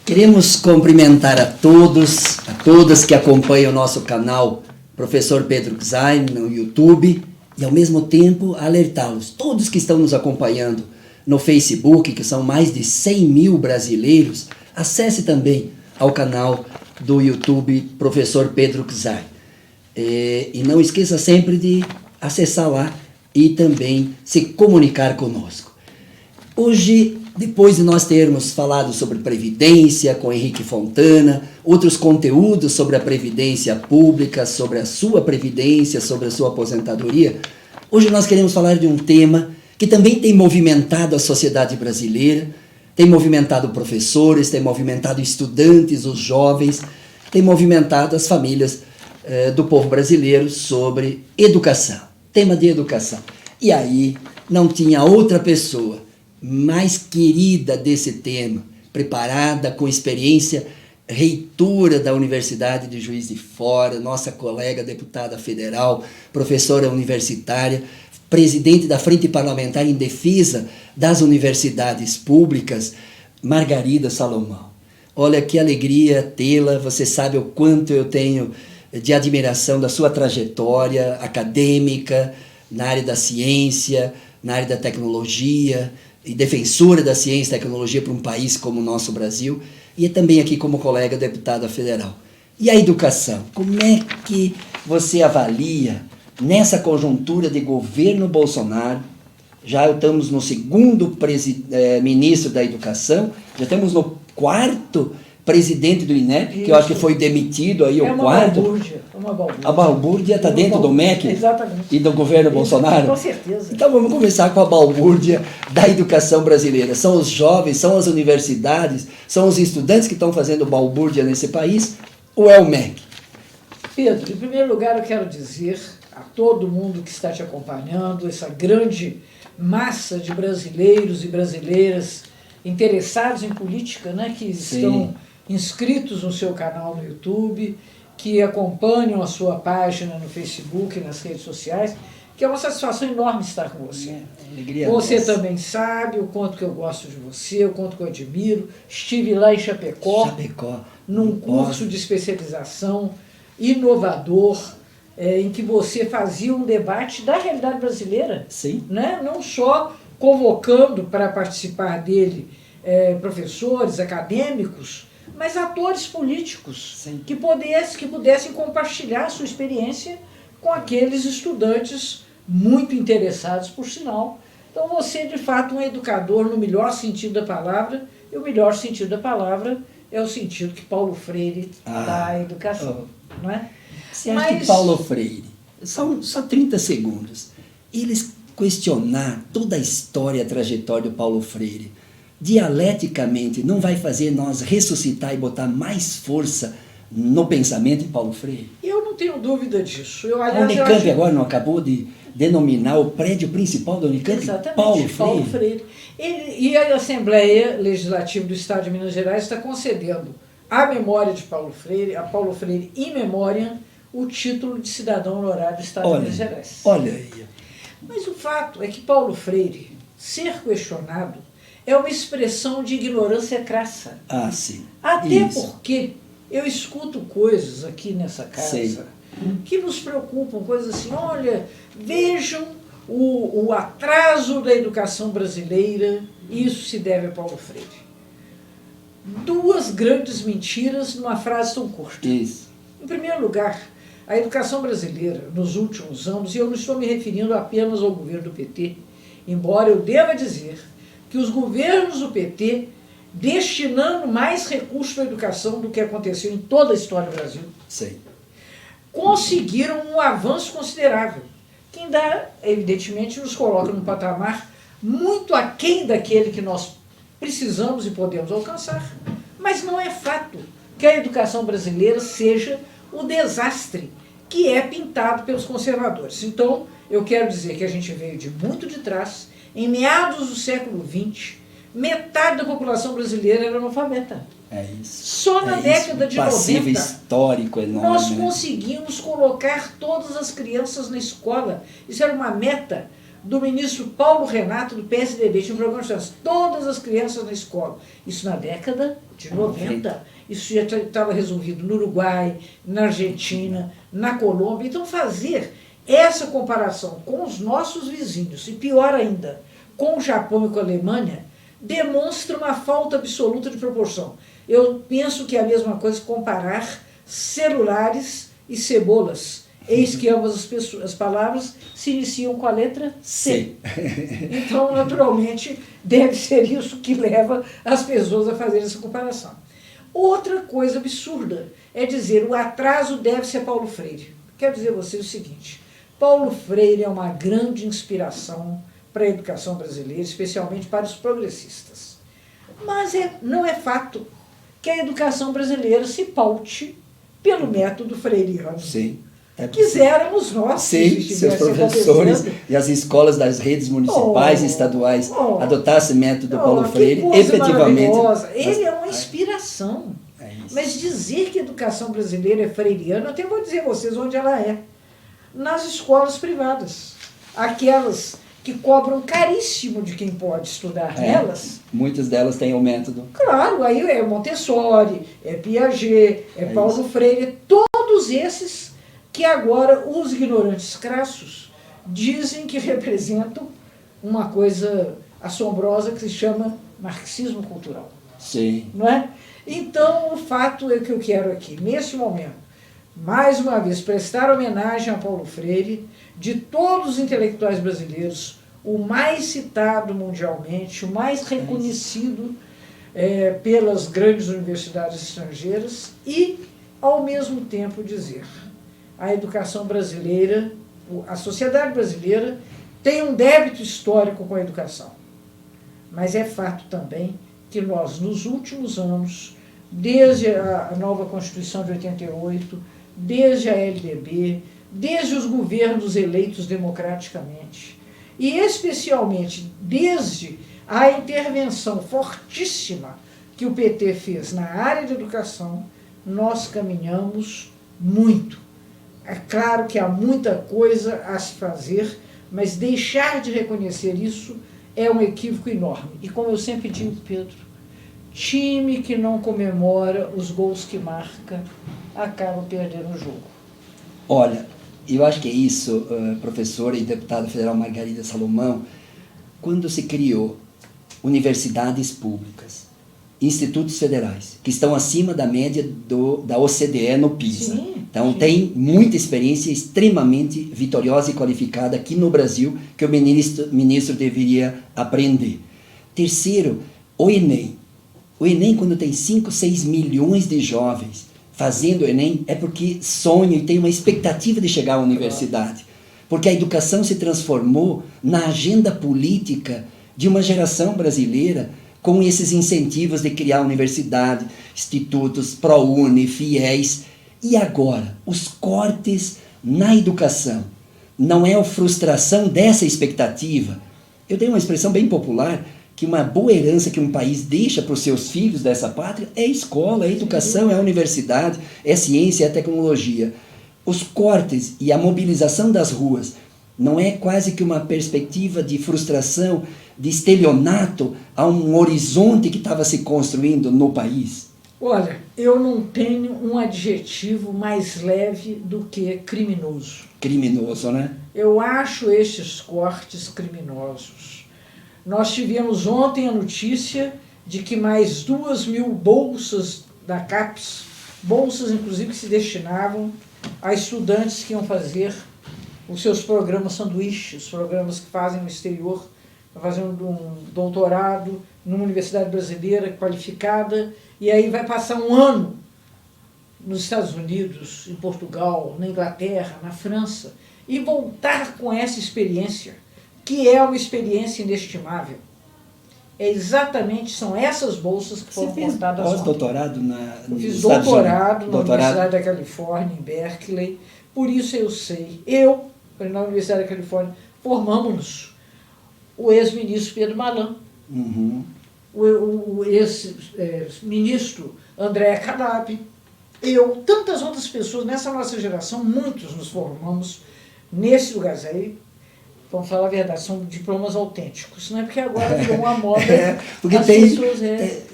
Queremos cumprimentar a todas que acompanham o nosso canal Professor Pedro Ksain no YouTube e ao mesmo tempo alertá-los, todos que estão nos acompanhando no Facebook, que são mais de 100 mil brasileiros, acesse também ao canal do YouTube Professor Pedro Ksain. E não esqueça sempre de acessar lá e também se comunicar conosco. Hoje, depois de nós termos falado sobre Previdência com Henrique Fontana, outros conteúdos sobre a Previdência Pública, sobre a sua Previdência, sobre a sua aposentadoria, hoje nós queremos falar de um tema que também tem movimentado a sociedade brasileira, tem movimentado professores, tem movimentado estudantes, os jovens, tem movimentado as famílias do povo brasileiro sobre educação, tema de educação. E aí não tinha outra pessoa mais querida desse tema, preparada, com experiência, reitora da Universidade de Juiz de Fora, nossa colega deputada federal, professora universitária, presidente da Frente Parlamentar em Defesa das Universidades Públicas, Margarida Salomão. Olha que alegria tê-la, você sabe o quanto eu tenho de admiração da sua trajetória acadêmica, na área da ciência, na área da tecnologia, e defensora da ciência e tecnologia para um país como o nosso Brasil, e também aqui como colega deputada federal. E a educação? Como é que você avalia, nessa conjuntura de governo Bolsonaro, já estamos no segundo ministro da Educação, já estamos no quarto presidente do INEP, isso, que eu acho que foi demitido aí, o quarto. Uma balbúrdia. A balbúrdia está dentro do MEC. Exatamente. E do governo Bolsonaro? Com certeza. Então vamos começar com a balbúrdia da educação brasileira. São os jovens, são as universidades, são os estudantes que estão fazendo balbúrdia nesse país, ou é o MEC? Pedro, em primeiro lugar eu quero dizer a todo mundo que está te acompanhando, essa grande massa de brasileiros e brasileiras interessados em política, né, que estão inscritos no seu canal no YouTube, que acompanham a sua página no Facebook, nas redes sociais, que é uma satisfação enorme estar com você. Você também sabe o quanto que eu gosto de você, o quanto que eu admiro. Estive lá em Chapecó. Num curso de especialização inovador, em que você fazia um debate da realidade brasileira. Sim. Né? Não só convocando para participar dele professores, acadêmicos, mas atores políticos que pudessem compartilhar a sua experiência com aqueles estudantes muito interessados, por sinal. Então você, de fato, um educador no melhor sentido da palavra, e o melhor sentido da palavra é o sentido que Paulo Freire dá à educação. Não é? Você acha que Paulo Freire, só 30 segundos, eles questionar toda a história, a trajetória do Paulo Freire, dialeticamente, não vai fazer nós ressuscitar e botar mais força no pensamento de Paulo Freire? Eu não tenho dúvida disso. A Unicamp agora não acabou de denominar o prédio principal da Unicamp? Exatamente, Paulo Freire. E a Assembleia Legislativa do Estado de Minas Gerais está concedendo à memória de Paulo Freire, a Paulo Freire in memoriam, o título de cidadão honorário do Estado de Minas Gerais. Olha aí. Mas o fato é que Paulo Freire, ser questionado, é uma expressão de ignorância crassa. Ah, sim. Até porque eu escuto coisas aqui nessa casa que nos preocupam, coisas assim, olha, vejam o atraso da educação brasileira, isso se deve a Paulo Freire. Duas grandes mentiras numa frase tão curta. Isso. Em primeiro lugar, a educação brasileira, nos últimos anos, e eu não estou me referindo apenas ao governo do PT, embora eu deva dizer que os governos do PT, destinando mais recursos para a educação do que aconteceu em toda a história do Brasil, conseguiram um avanço considerável, que ainda, evidentemente, nos coloca num patamar muito aquém daquele que nós precisamos e podemos alcançar. Mas não é fato que a educação brasileira seja o desastre que é pintado pelos conservadores. Então, eu quero dizer que a gente veio de muito de trás. Em meados do século XX, metade da população brasileira era analfabeta. É isso. Só na década de 90, histórico enorme, nós conseguimos colocar todas as crianças na escola. Isso era uma meta do ministro Paulo Renato, do PSDB. Tinha um programa que chamava Todas as Crianças na Escola. Isso na década de 90. Isso já estava resolvido no Uruguai, na Argentina, na Colômbia. Então, fazer essa comparação com os nossos vizinhos, e pior ainda, com o Japão e com a Alemanha, demonstra uma falta absoluta de proporção. Eu penso que é a mesma coisa comparar celulares e cebolas. Eis que ambas as palavras se iniciam com a letra C. Então, naturalmente, deve ser isso que leva as pessoas a fazer essa comparação. Outra coisa absurda é dizer o atraso deve-se a Paulo Freire. Quero dizer a vocês o seguinte, Paulo Freire é uma grande inspiração para a educação brasileira, especialmente para os progressistas. Mas não é fato que a educação brasileira se paute pelo método freiriano. Sim. Quiséramos nós, sim, seus professores e as escolas das redes municipais e estaduais adotassem o método Paulo Freire, efetivamente. Ele é uma inspiração. Mas dizer que a educação brasileira é freiriana, eu até vou dizer a vocês onde ela é. Nas escolas privadas. Aquelas que cobram caríssimo de quem pode estudar nelas. Muitas delas têm o método. Claro, aí é Montessori, é Piaget, é Paulo Freire, todos esses que agora os ignorantes crassos dizem que representam uma coisa assombrosa que se chama marxismo cultural. Sim. Não é? Então, o fato é que eu quero aqui, nesse momento, mais uma vez, prestar homenagem a Paulo Freire, de todos os intelectuais brasileiros, o mais citado mundialmente, o mais reconhecido pelas grandes universidades estrangeiras e, ao mesmo tempo, dizer a educação brasileira, a sociedade brasileira tem um débito histórico com a educação. Mas é fato também que nós, nos últimos anos, desde a nova Constituição de 88, desde a LDB, desde os governos eleitos democraticamente, e especialmente desde a intervenção fortíssima que o PT fez na área de educação, nós caminhamos muito. É claro que há muita coisa a se fazer, mas deixar de reconhecer isso é um equívoco enorme. E como eu sempre digo, Pedro, time que não comemora os gols que marca acaba perdendo o jogo. Olha, eu acho que é isso, professora e deputada federal Margarida Salomão, quando se criou universidades públicas, institutos federais, que estão acima da média da OCDE no PISA. Sim, então, sim. Tem muita experiência extremamente vitoriosa e qualificada aqui no Brasil, que o ministro deveria aprender. Terceiro, o Enem. O Enem, quando tem 5, 6 milhões de jovens fazendo o Enem, é porque sonham e tem uma expectativa de chegar à universidade. Porque a educação se transformou na agenda política de uma geração brasileira com esses incentivos de criar universidade, institutos, ProUni, FIES. E agora, os cortes na educação. Não é a frustração dessa expectativa. Eu tenho uma expressão bem popular, que uma boa herança que um país deixa para os seus filhos dessa pátria é a escola, é a educação, é a universidade, é a ciência, é a tecnologia. Os cortes e a mobilização das ruas não é quase que uma perspectiva de frustração, de estelionato a um horizonte que estava se construindo no país? Olha, eu não tenho um adjetivo mais leve do que criminoso. Criminoso, né? Eu acho estes cortes criminosos. Nós tivemos ontem a notícia de que mais 2.000 bolsas da CAPES, bolsas inclusive que se destinavam a estudantes que iam fazer os seus programas sanduíches, os programas que fazem no exterior, fazendo um doutorado numa universidade brasileira qualificada, e aí vai passar um ano nos Estados Unidos, em Portugal, na Inglaterra, na França, e voltar com essa experiência, que é uma experiência inestimável. É exatamente, são essas bolsas que foram cortadas. Você fez pós-doutorado Eu fiz doutorado na Universidade da Califórnia, em Berkeley, por isso eu sei. Na Universidade da Califórnia, formamos-nos o ex-ministro Pedro Malan, o ex-ministro André Calab, tantas outras pessoas, nessa nossa geração, muitos nos formamos nesse lugar aí. vamos falar a verdade, são diplomas autênticos, não é porque agora virou uma moda. Porque as tem, pessoas,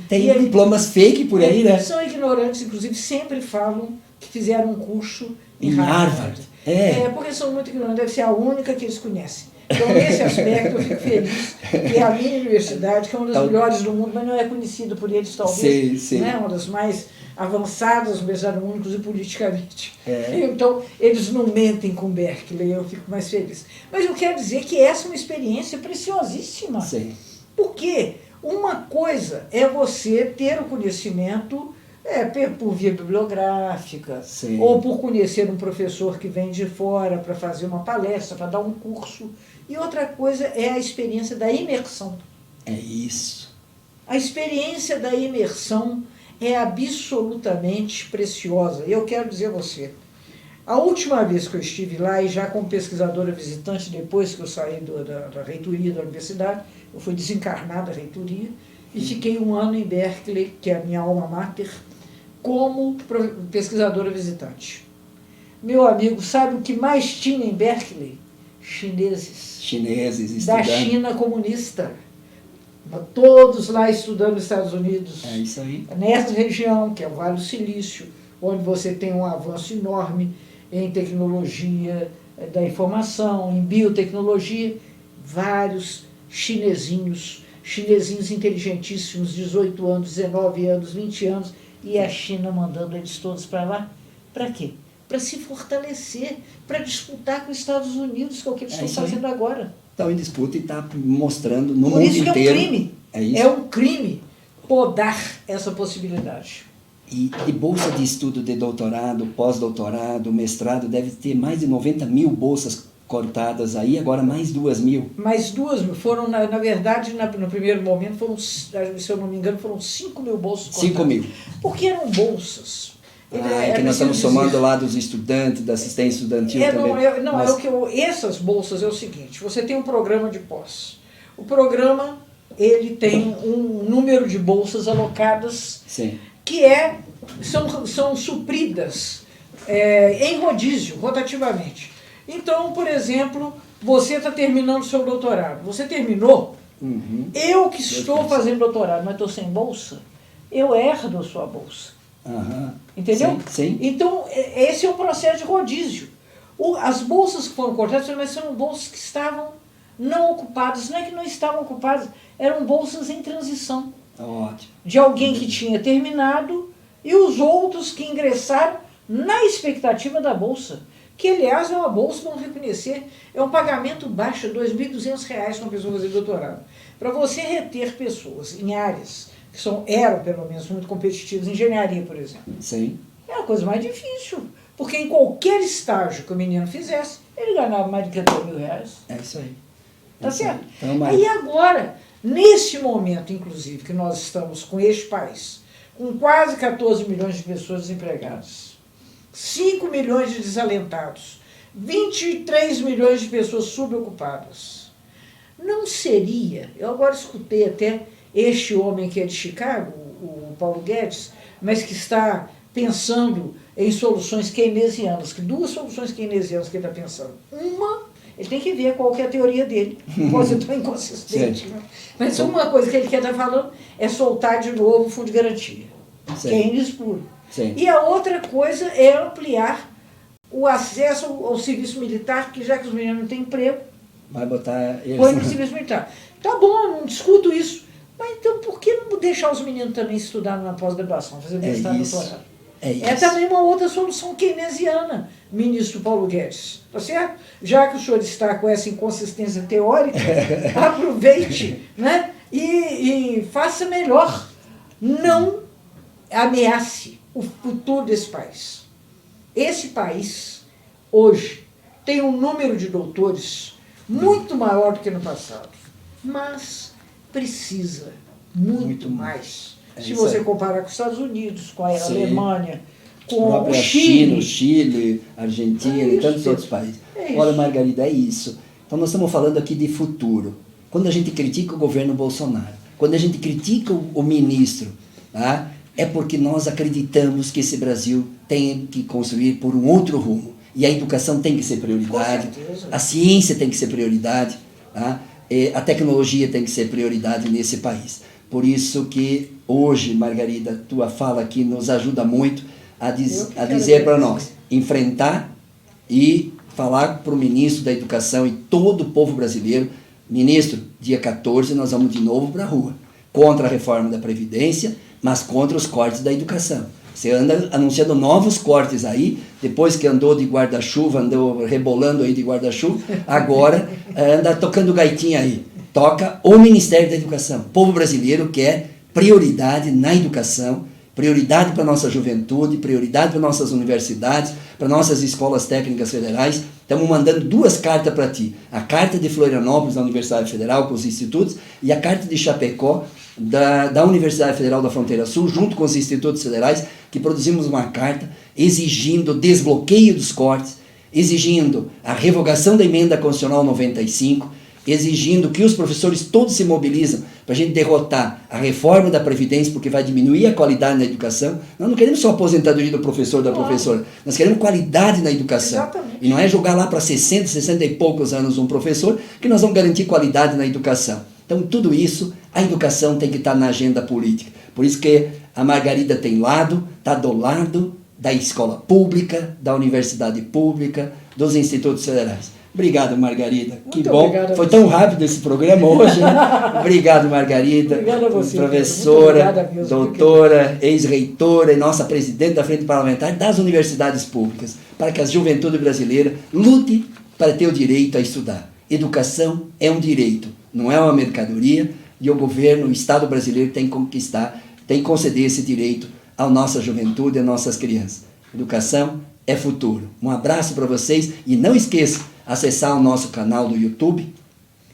tem diplomas fake por aí, né? São ignorantes, inclusive, sempre falam que fizeram um curso em Harvard. Porque são muito ignorantes, deve ser a única que eles conhecem. Então, nesse aspecto, eu fico feliz que a minha universidade, que é uma das melhores do mundo, mas não é conhecida por eles, talvez, sim. Né? Uma das mais avançadas universidades do mundo, inclusive politicamente. Então, eles não mentem com Berkeley, eu fico mais feliz. Mas eu quero dizer que essa é uma experiência preciosíssima. Sim. Porque uma coisa é você ter o conhecimento por via bibliográfica, Sim. ou por conhecer um professor que vem de fora para fazer uma palestra, para dar um curso. E outra coisa é a experiência da imersão. É isso. A experiência da imersão é absolutamente preciosa. E eu quero dizer a você, a última vez que eu estive lá, e já como pesquisadora visitante, depois que eu saí da reitoria da universidade, eu fui desencarnada da reitoria, e fiquei um ano em Berkeley, que é a minha alma mater, como pesquisadora visitante. Meu amigo, sabe o que mais tinha em Berkeley? Chineses. Chineses estudando. Da China comunista. Todos lá estudando nos Estados Unidos. É isso aí. Nessa região, que é o Vale do Silício, onde você tem um avanço enorme em tecnologia da informação, em biotecnologia, vários chinesinhos inteligentíssimos, 18 anos, 19 anos, 20 anos, e a China mandando eles todos para lá. Para quê? Para se fortalecer, para disputar com os Estados Unidos, que é o que eles estão fazendo agora. Estão em disputa e está mostrando no Por mundo isso que inteiro. É um crime. É isso. É um crime podar essa possibilidade. E bolsa de estudo de doutorado, pós-doutorado, mestrado, deve ter mais de 90 mil bolsas cortadas aí, agora mais 2 mil. Mais 2 mil. Foram, na verdade, no primeiro momento, foram, se eu não me engano, foram 5 mil bolsas cortadas. 5 mil. Porque eram bolsas. É que nós estamos somando lá dos estudantes, da assistência estudantil também. Essas bolsas é o seguinte, você tem um programa de pós. O programa, ele tem um número de bolsas alocadas. Sim. Que são supridas em rodízio, rotativamente. Então, por exemplo, você está terminando o seu doutorado. Você terminou? Uhum. Eu que estou fazendo doutorado, mas estou sem bolsa, eu herdo a sua bolsa. Uhum. Entendeu? Sim. Então, esse é o processo de rodízio. As bolsas que foram cortadas, mas são bolsas que estavam não ocupadas. Não é que não estavam ocupadas, eram bolsas em transição. Ótimo. De alguém que tinha terminado e os outros que ingressaram na expectativa da bolsa. Que, aliás, é uma bolsa, vamos reconhecer, é um pagamento baixo, R$ 2.200 para uma pessoa fazer doutorado. Para você reter pessoas em áreas que eram, pelo menos, muito competitivas, engenharia, por exemplo. Sim. É a coisa mais difícil. Porque em qualquer estágio que o menino fizesse, ele ganhava mais de R$14.000. É isso aí. Tá certo? Então, Aí agora, nesse momento, inclusive, que nós estamos com este país, com quase 14 milhões de pessoas desempregadas, 5 milhões de desalentados, 23 milhões de pessoas subocupadas, não seria, eu agora escutei até este homem que é de Chicago, o Paulo Guedes, mas que está pensando em soluções keynesianas, que 2 soluções keynesianas que ele está pensando. Uma, ele tem que ver qual que é a teoria dele, pode ser tão inconsistente. Né? Mas uma coisa que ele quer estar falando é soltar de novo o fundo de garantia. Keynes puro. Sim. E a outra coisa é ampliar o acesso ao serviço militar, que já que os meninos não têm emprego, vai botar eles põe no serviço militar. Tá bom, eu não discuto isso. Mas então por que não deixar os meninos também estudar na pós-graduação, fazer mestrado e doutorado? É também uma outra solução keynesiana, ministro Paulo Guedes. Tá certo? Já que o senhor está com essa inconsistência teórica, aproveite, né? E faça melhor. Não ameace o futuro desse país. Esse país, hoje, tem um número de doutores muito maior do que no passado, mas precisa muito mais. Se você comparar com os Estados Unidos, com a Alemanha, com o Chile, Argentina e tantos outros países. Olha, Margarida, é isso. Então nós estamos falando aqui de futuro. Quando a gente critica o governo Bolsonaro, quando a gente critica o ministro, tá? É porque nós acreditamos que esse Brasil tem que construir por um outro rumo. e a educação tem que ser prioridade, a ciência tem que ser prioridade, tá? A tecnologia tem que ser prioridade nesse país. Por isso que hoje, Margarida, tua fala aqui nos ajuda muito a dizer para nós, enfrentar e falar para o ministro da Educação e todo o povo brasileiro, ministro, dia 14 nós vamos de novo para a rua, contra a reforma da Previdência, mas contra os cortes da educação. Você anda anunciando novos cortes aí, depois que andou de guarda-chuva, andou rebolando aí de guarda-chuva, agora anda tocando gaitinha aí. Toca o Ministério da Educação. O povo brasileiro quer prioridade na educação, prioridade para a nossa juventude, prioridade para nossas universidades, para nossas escolas técnicas federais. Estamos mandando 2 cartas para ti. A carta de Florianópolis, da Universidade Federal, com os institutos, e a carta de Chapecó, da Universidade Federal da Fronteira Sul, junto com os institutos federais, que produzimos uma carta exigindo o desbloqueio dos cortes, exigindo a revogação da emenda constitucional 95, exigindo que os professores todos se mobilizam para a gente derrotar a reforma da Previdência, porque vai diminuir a qualidade na educação. Nós não queremos só a aposentadoria do professor ou da professora, nós queremos qualidade na educação. Exatamente. E não é jogar lá para 60, 60 e poucos anos um professor, que nós vamos garantir qualidade na educação. Então, tudo isso, a educação tem que estar na agenda política. Por isso que a Margarida tem lado, está do lado da escola pública, da universidade pública, dos institutos federais. Obrigado, Margarida. Muito que bom. Foi tão rápido esse programa hoje, né? Obrigado, Margarida. Obrigada a você, professora, doutora, ex-reitora e nossa presidente da Frente Parlamentar das universidades públicas, para que a juventude brasileira lute para ter o direito a estudar. Educação é um direito, não é uma mercadoria, e o governo, o Estado brasileiro tem que conquistar, tem que conceder esse direito à nossa juventude e às nossas crianças. Educação é futuro. Um abraço para vocês e não esqueça acessar o nosso canal do YouTube,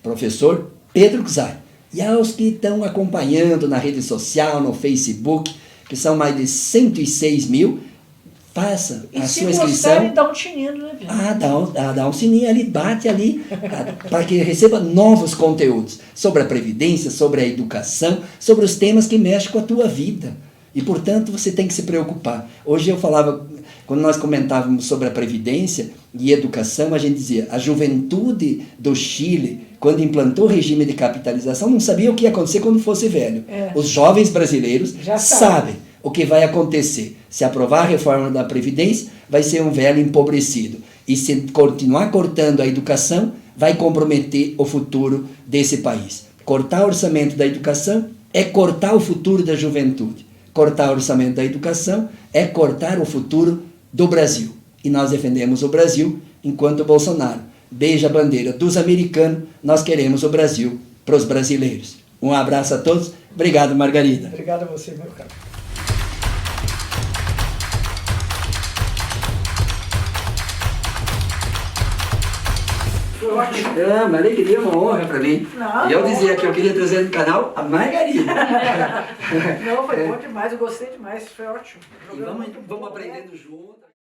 Professor Pedro Czai. E aos que estão acompanhando na rede social, no Facebook, que são mais de 106 mil, faça a sua inscrição. E dá um sininho, né, Pedro? Dá um sininho ali, bate ali, para que receba novos conteúdos sobre a Previdência, sobre a educação, sobre os temas que mexem com a tua vida. E, portanto, você tem que se preocupar. Hoje eu falava, quando nós comentávamos sobre a Previdência e educação, a gente dizia, a juventude do Chile, quando implantou o regime de capitalização, não sabia o que ia acontecer quando fosse velho. Os jovens brasileiros já sabem o que vai acontecer. Se aprovar a reforma da Previdência, vai ser um velho empobrecido. E se continuar cortando a educação, vai comprometer o futuro desse país. Cortar o orçamento da educação é cortar o futuro da juventude. Cortar o orçamento da educação é cortar o futuro do Brasil. E nós defendemos o Brasil enquanto o Bolsonaro beija a bandeira dos americanos, nós queremos o Brasil para os brasileiros. Um abraço a todos. Obrigado, Margarida. Obrigado a você, meu caro. É uma alegria, uma honra para mim. E eu dizia que eu queria trazer no canal a Margarida. Não, foi bom demais, eu gostei demais, foi ótimo. E vamos aprendendo junto.